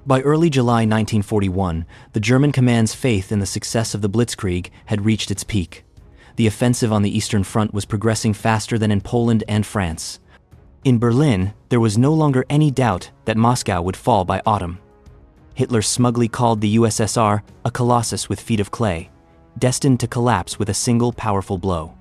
By early July 1941, the German command's faith in the success of the Blitzkrieg had reached its peak. The offensive on the Eastern Front was progressing faster than in Poland and France. In Berlin, there was no longer any doubt that Moscow would fall by autumn. Hitler smugly called the USSR a colossus with feet of clay, destined to collapse with a single powerful blow.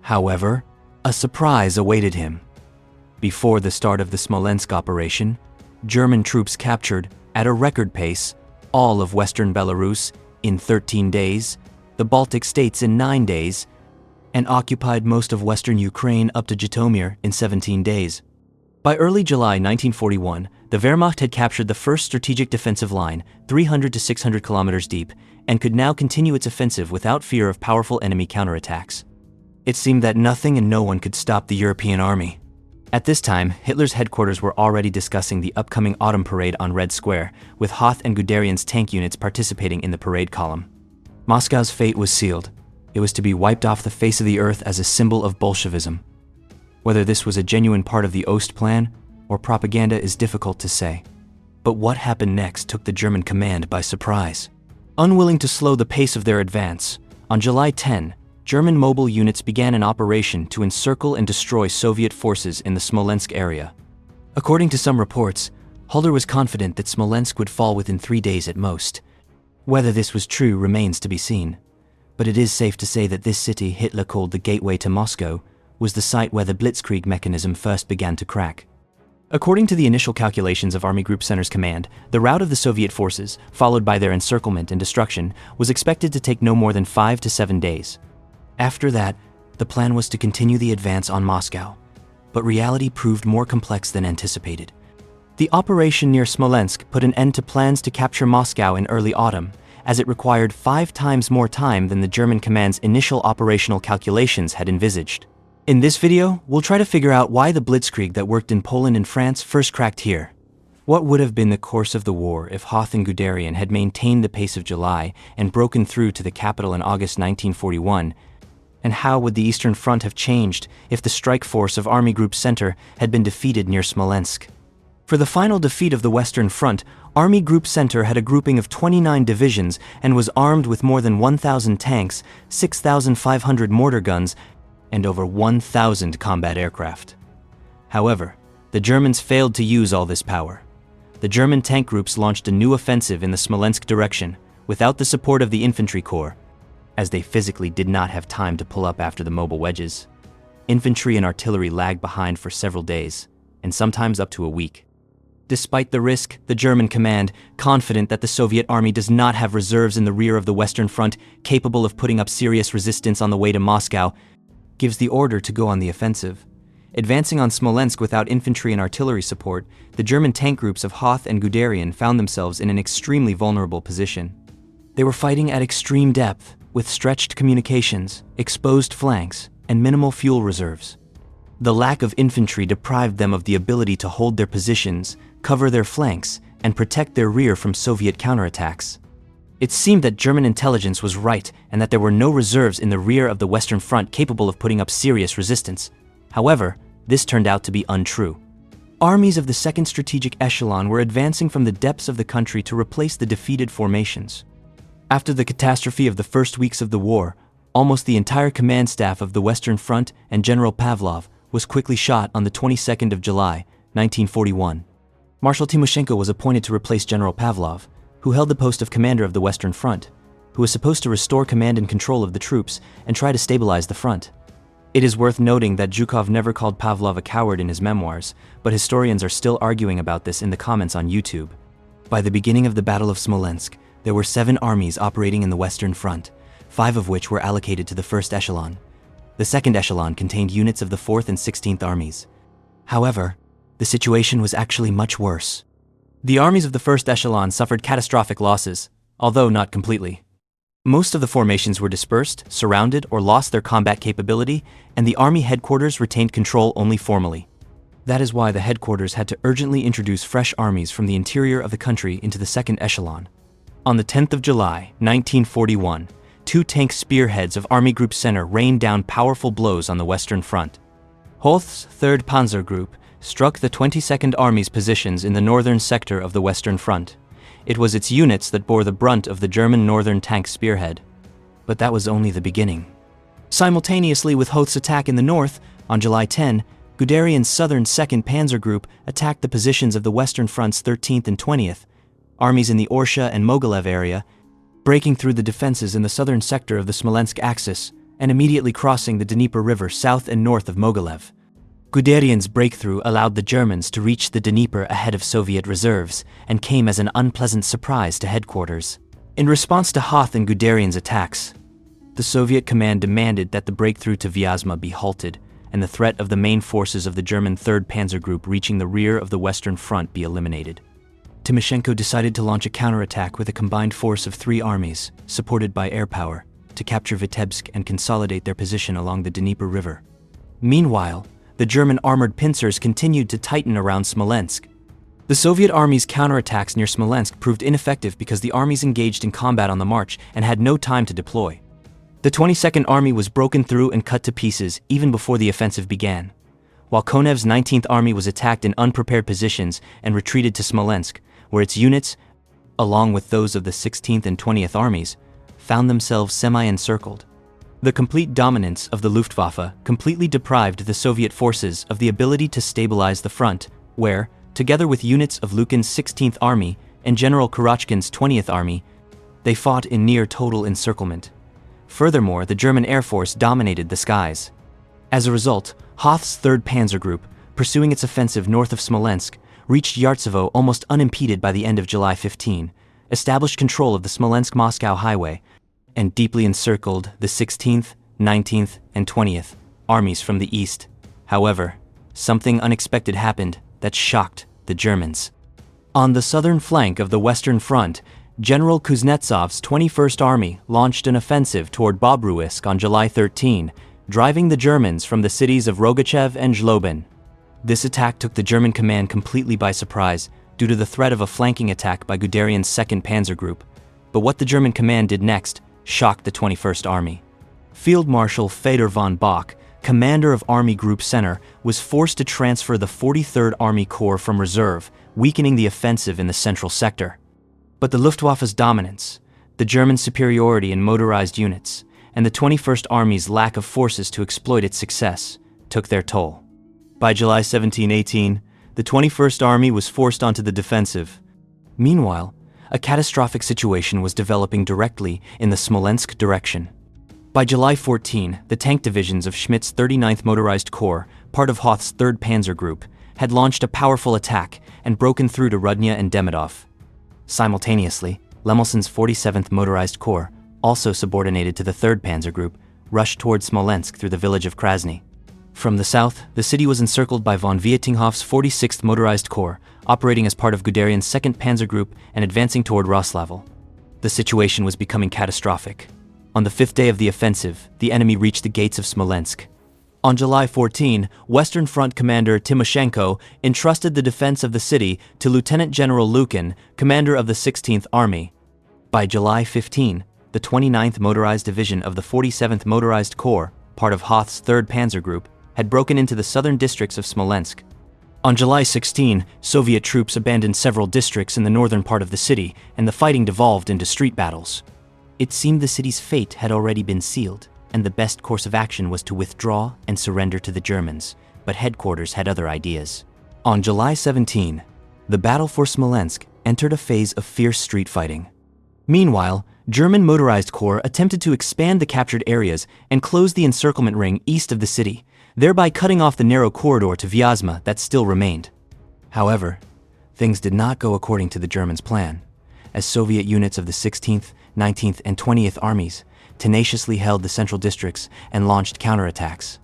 However, a surprise awaited him. Before the start of the Smolensk operation, German troops captured, at a record pace, all of western Belarus in 13 days, the Baltic states in 9 days, and occupied most of western Ukraine up to Zhytomyr in 17 days. By early July 1941, the Wehrmacht had captured the first strategic defensive line, 300 to 600 kilometers deep, and could now continue its offensive without fear of powerful enemy counterattacks. It seemed that nothing and no one could stop the European army. At this time, Hitler's headquarters were already discussing the upcoming autumn parade on Red Square, with Hoth and Guderian's tank units participating in the parade column. Moscow's fate was sealed. It was to be wiped off the face of the earth as a symbol of Bolshevism. Whether this was a genuine part of the Ost plan or propaganda is difficult to say. But what happened next took the German command by surprise. Unwilling to slow the pace of their advance, on July 10, German mobile units began an operation to encircle and destroy Soviet forces in the Smolensk area. According to some reports, Halder was confident that Smolensk would fall within 3 days at most. Whether this was true remains to be seen. But it is safe to say that this city Hitler called the gateway to Moscow was the site where the Blitzkrieg mechanism first began to crack. According to the initial calculations of Army Group Center's command, the route of the Soviet forces, followed by their encirclement and destruction, was expected to take no more than 5 to 7 days. After that, the plan was to continue the advance on Moscow. But reality proved more complex than anticipated. The operation near Smolensk put an end to plans to capture Moscow in early autumn, as it required 5 times more time than the German command's initial operational calculations had envisaged. In this video, we'll try to figure out why the Blitzkrieg that worked in Poland and France first cracked here. What would have been the course of the war if Hoth and Guderian had maintained the pace of July and broken through to the capital in August 1941? And how would the Eastern Front have changed if the strike force of Army Group Center had been defeated near Smolensk? For the final defeat of the Western Front, Army Group Center had a grouping of 29 divisions and was armed with more than 1,000 tanks, 6,500 mortar guns, and over 1,000 combat aircraft. However, the Germans failed to use all this power. The German tank groups launched a new offensive in the Smolensk direction, without the support of the infantry corps, as they physically did not have time to pull up after the mobile wedges. Infantry and artillery lagged behind for several days, and sometimes up to a week. Despite the risk, the German command, confident that the Soviet army does not have reserves in the rear of the Western Front capable of putting up serious resistance on the way to Moscow, gives the order to go on the offensive. Advancing on Smolensk without infantry and artillery support, the German tank groups of Hoth and Guderian found themselves in an extremely vulnerable position. They were fighting at extreme depth, with stretched communications, exposed flanks, and minimal fuel reserves. The lack of infantry deprived them of the ability to hold their positions, cover their flanks, and protect their rear from Soviet counterattacks. It seemed that German intelligence was right and that there were no reserves in the rear of the Western Front capable of putting up serious resistance. However, this turned out to be untrue. Armies of the Second Strategic Echelon were advancing from the depths of the country to replace the defeated formations. After the catastrophe of the first weeks of the war, almost the entire command staff of the Western Front and General Pavlov was quickly shot on the 22nd of July, 1941. Marshal Timoshenko was appointed to replace General Pavlov, who held the post of commander of the Western Front, who was supposed to restore command and control of the troops and try to stabilize the front. It is worth noting that Zhukov never called Pavlov a coward in his memoirs, but historians are still arguing about this in the comments on YouTube. By the beginning of the Battle of Smolensk, there were 7 armies operating in the Western Front, 5 of which were allocated to the First Echelon. The Second Echelon contained units of the 4th and 16th Armies. However, the situation was actually much worse. The armies of the First Echelon suffered catastrophic losses, although not completely. Most of the formations were dispersed, surrounded, or lost their combat capability, and the army headquarters retained control only formally. That is why the headquarters had to urgently introduce fresh armies from the interior of the country into the Second Echelon. On the 10th of July, 1941, 2 tank spearheads of Army Group Center rained down powerful blows on the Western Front. Hoth's 3rd Panzer Group struck the 22nd Army's positions in the northern sector of the Western Front. It was its units that bore the brunt of the German northern tank spearhead. But that was only the beginning. Simultaneously with Hoth's attack in the north, on July 10, Guderian's southern 2nd Panzer Group attacked the positions of the Western Front's 13th and 20th armies in the Orsha and Mogilev area, breaking through the defenses in the southern sector of the Smolensk axis and immediately crossing the Dnieper River south and north of Mogilev. Guderian's breakthrough allowed the Germans to reach the Dnieper ahead of Soviet reserves and came as an unpleasant surprise to headquarters. In response to Hoth and Guderian's attacks, the Soviet command demanded that the breakthrough to Vyazma be halted and the threat of the main forces of the German 3rd Panzer Group reaching the rear of the Western Front be eliminated. Timoshenko decided to launch a counterattack with a combined force of 3 armies, supported by air power, to capture Vitebsk and consolidate their position along the Dnieper River. Meanwhile, the German armored pincers continued to tighten around Smolensk. The Soviet army's counterattacks near Smolensk proved ineffective because the armies engaged in combat on the march and had no time to deploy. The 22nd Army was broken through and cut to pieces even before the offensive began, while Konev's 19th Army was attacked in unprepared positions and retreated to Smolensk, where its units, along with those of the 16th and 20th Armies, found themselves semi-encircled. The complete dominance of the Luftwaffe completely deprived the Soviet forces of the ability to stabilize the front, where, together with units of Lukin's 16th Army and General Kurachkin's 20th Army, they fought in near total encirclement. Furthermore, the German Air Force dominated the skies. As a result, Hoth's 3rd Panzer Group, pursuing its offensive north of Smolensk, reached Yartsevo almost unimpeded by the end of July 15, established control of the Smolensk-Moscow highway, and deeply encircled the 16th, 19th, and 20th armies from the east. However, something unexpected happened that shocked the Germans. On the southern flank of the Western Front, General Kuznetsov's 21st Army launched an offensive toward Bobruisk on July 13, driving the Germans from the cities of Rogachev and Zlobin. This attack took the German command completely by surprise due to the threat of a flanking attack by Guderian's 2nd Panzer Group. But what the German command did next shocked the 21st Army. Field Marshal Fedor von Bock, commander of Army Group Center, was forced to transfer the 43rd Army Corps from reserve, weakening the offensive in the central sector. But the Luftwaffe's dominance, the German superiority in motorized units, and the 21st Army's lack of forces to exploit its success took their toll. By July 17-18, the 21st Army was forced onto the defensive. Meanwhile, a catastrophic situation was developing directly in the Smolensk direction. By July 14, the tank divisions of Schmidt's 39th Motorized Corps, part of Hoth's 3rd Panzer Group, had launched a powerful attack and broken through to Rudnya and Demidov. Simultaneously, Lemelson's 47th Motorized Corps, also subordinated to the 3rd Panzer Group, rushed toward Smolensk through the village of Krasny. From the south, the city was encircled by von Vietinghoff's 46th Motorized Corps, operating as part of Guderian's 2nd Panzer Group and advancing toward Roslavel. The situation was becoming catastrophic. On the 5th day of the offensive, the enemy reached the gates of Smolensk. On July 14, Western Front Commander Timoshenko entrusted the defense of the city to Lieutenant General Lukin, commander of the 16th Army. By July 15, the 29th Motorized Division of the 47th Motorized Corps, part of Hoth's 3rd Panzer Group, had broken into the southern districts of Smolensk. On July 16, Soviet troops abandoned several districts in the northern part of the city, and the fighting devolved into street battles. It seemed the city's fate had already been sealed, and the best course of action was to withdraw and surrender to the Germans, but headquarters had other ideas. On July 17, the battle for Smolensk entered a phase of fierce street fighting. Meanwhile, German Motorized Corps attempted to expand the captured areas and close the encirclement ring east of the city, thereby cutting off the narrow corridor to Vyazma that still remained. However, things did not go according to the Germans' plan, as Soviet units of the 16th, 19th, and 20th Armies tenaciously held the central districts and launched counterattacks.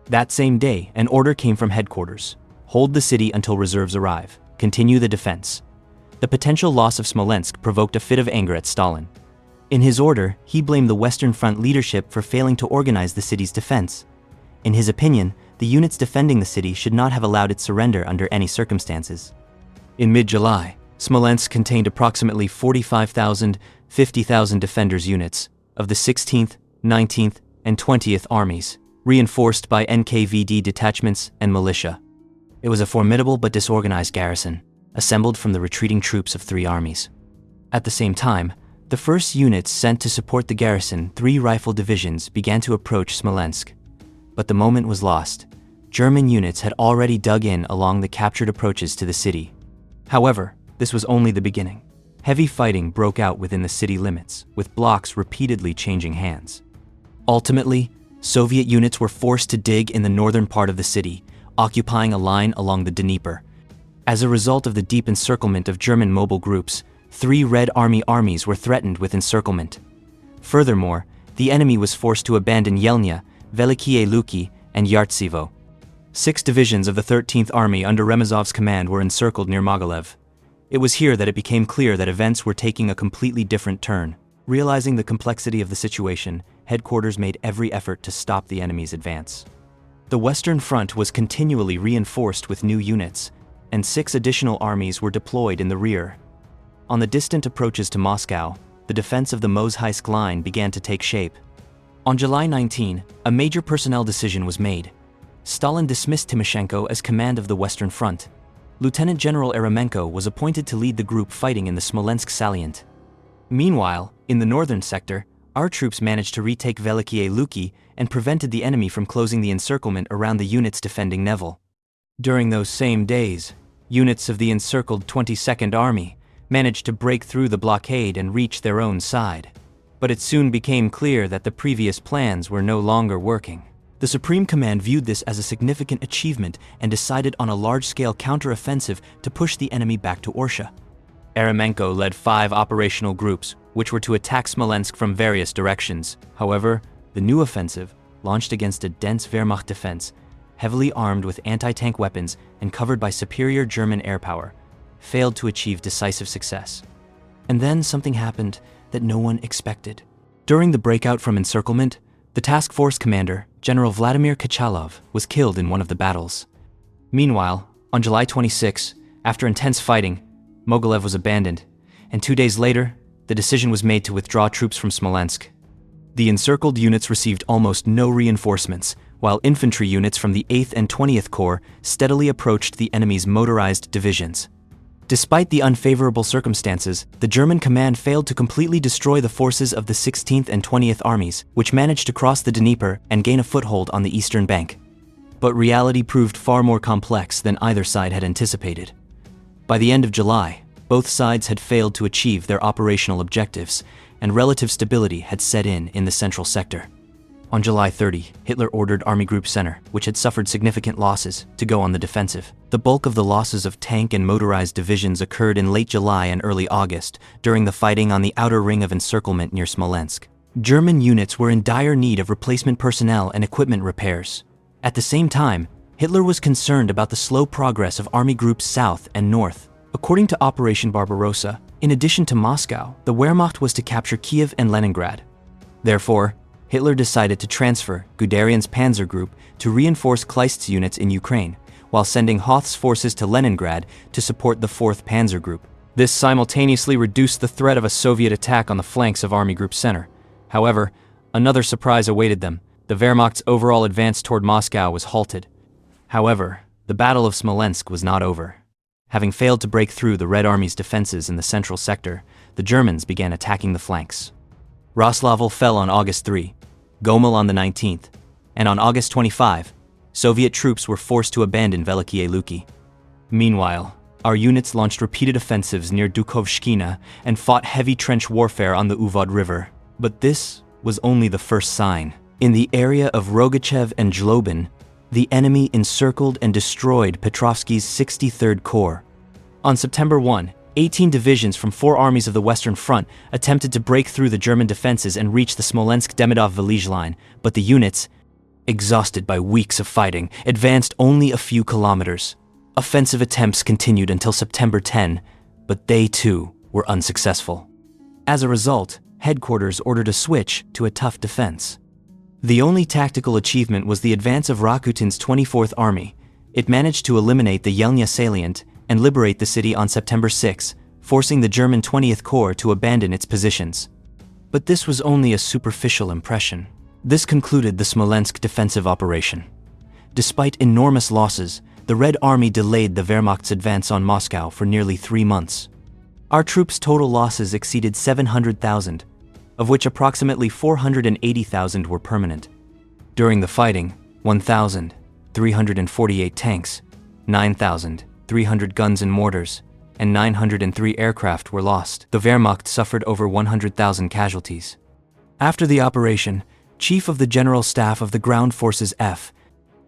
That same day, an order came from headquarters: hold the city until reserves arrive, continue the defense. The potential loss of Smolensk provoked a fit of anger at Stalin. In his order, he blamed the Western Front leadership for failing to organize the city's defense. In his opinion, the units defending the city should not have allowed its surrender under any circumstances. In mid-July, Smolensk contained approximately 45,000, 50,000 defenders units of the 16th, 19th, and 20th Armies, reinforced by NKVD detachments and militia. It was a formidable but disorganized garrison, assembled from the retreating troops of 3 armies. At the same time, the first units sent to support the garrison, 3 rifle divisions, began to approach Smolensk. But the moment was lost. German units had already dug in along the captured approaches to the city. However, this was only the beginning. Heavy fighting broke out within the city limits, with blocks repeatedly changing hands. Ultimately, Soviet units were forced to dig in the northern part of the city, occupying a line along the Dnieper. As a result of the deep encirclement of German mobile groups, 3 Red Army armies were threatened with encirclement. Furthermore, the enemy was forced to abandon Yelnya, Velikie Luki, and Yartsevo. 6 divisions of the 13th Army under Remizov's command were encircled near Mogilev. It was here that it became clear that events were taking a completely different turn. Realizing the complexity of the situation, headquarters made every effort to stop the enemy's advance. The Western Front was continually reinforced with new units, and 6 additional armies were deployed in the rear. On the distant approaches to Moscow, the defense of the Mozhaisk line began to take shape. On July 19, a major personnel decision was made. Stalin dismissed Timoshenko as command of the Western Front. Lieutenant General Eremenko was appointed to lead the group fighting in the Smolensk salient. Meanwhile, in the northern sector, our troops managed to retake Velikie Luki and prevented the enemy from closing the encirclement around the units defending Neville. During those same days, units of the encircled 22nd Army managed to break through the blockade and reach their own side. But it soon became clear that the previous plans were no longer working. The Supreme Command viewed this as a significant achievement and decided on a large-scale counter-offensive to push the enemy back to Orsha. Eremenko led 5 operational groups, which were to attack Smolensk from various directions. However, the new offensive, launched against a dense Wehrmacht defense, heavily armed with anti-tank weapons and covered by superior German air power, failed to achieve decisive success. And then something happened that no one expected. During the breakout from encirclement, the task force commander, General Vladimir Kachalov, was killed in one of the battles. Meanwhile, on July 26, after intense fighting, Mogilev was abandoned, and 2 days later, the decision was made to withdraw troops from Smolensk. The encircled units received almost no reinforcements, while infantry units from the 8th and 20th Corps steadily approached the enemy's motorized divisions. Despite the unfavorable circumstances, the German command failed to completely destroy the forces of the 16th and 20th Armies, which managed to cross the Dnieper and gain a foothold on the eastern bank. But reality proved far more complex than either side had anticipated. By the end of July, both sides had failed to achieve their operational objectives, and relative stability had set in the central sector. On July 30, Hitler ordered Army Group Center, which had suffered significant losses, to go on the defensive. The bulk of the losses of tank and motorized divisions occurred in late July and early August, during the fighting on the outer ring of encirclement near Smolensk. German units were in dire need of replacement personnel and equipment repairs. At the same time, Hitler was concerned about the slow progress of Army Groups South and North. According to Operation Barbarossa, in addition to Moscow, the Wehrmacht was to capture Kiev and Leningrad. Therefore, Hitler decided to transfer Guderian's Panzer Group to reinforce Kleist's units in Ukraine, while sending Hoth's forces to Leningrad to support the 4th Panzer Group. This simultaneously reduced the threat of a Soviet attack on the flanks of Army Group Center. However, another surprise awaited them. The Wehrmacht's overall advance toward Moscow was halted. However, the Battle of Smolensk was not over. Having failed to break through the Red Army's defenses in the central sector, the Germans began attacking the flanks. Roslavel fell on August 3, Gomel on the 19th, and on August 25, Soviet troops were forced to abandon Velikie Luki. Meanwhile, our units launched repeated offensives near Dukovshkina and fought heavy trench warfare on the Uvod River. But this was only the first sign. In the area of Rogachev and Jlobin, the enemy encircled and destroyed Petrovsky's 63rd Corps. On September 1, 18 divisions from 4 armies of the Western Front attempted to break through the German defenses and reach the Smolensk-Demidov-Velizh line, but the units, exhausted by weeks of fighting, advanced only a few kilometers. Offensive attempts continued until September 10, but they too were unsuccessful. As a result, headquarters ordered a switch to a tough defense. The only tactical achievement was the advance of Rakutin's 24th Army. It managed to eliminate the Yelnya salient and liberate the city on September 6, forcing the German 20th Corps to abandon its positions. But this was only a superficial impression. This concluded the Smolensk defensive operation. Despite enormous losses, the Red Army delayed the Wehrmacht's advance on Moscow for nearly 3 months. Our troops' total losses exceeded 700,000, of which approximately 480,000 were permanent. During the fighting, 1,348 tanks, 9,300 guns and mortars, and 903 aircraft were lost. The Wehrmacht suffered over 100,000 casualties. After the operation, Chief of the General Staff of the Ground Forces F.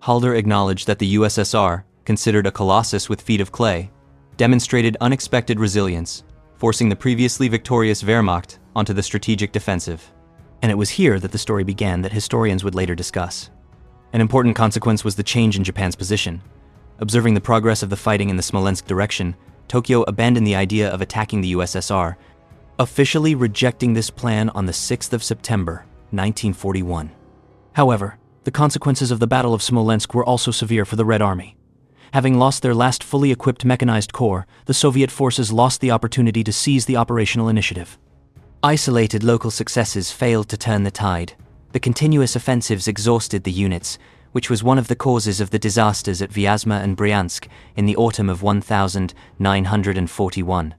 Halder acknowledged that the USSR, considered a colossus with feet of clay, demonstrated unexpected resilience, forcing the previously victorious Wehrmacht onto the strategic defensive. And it was here that the story began that historians would later discuss. An important consequence was the change in Japan's position. Observing the progress of the fighting in the Smolensk direction, Tokyo abandoned the idea of attacking the USSR, officially rejecting this plan on the 6th of September, 1941. However, the consequences of the Battle of Smolensk were also severe for the Red Army. Having lost their last fully equipped mechanized corps, the Soviet forces lost the opportunity to seize the operational initiative. Isolated local successes failed to turn the tide. The continuous offensives exhausted the units, which was one of the causes of the disasters at Vyazma and Bryansk in the autumn of 1941.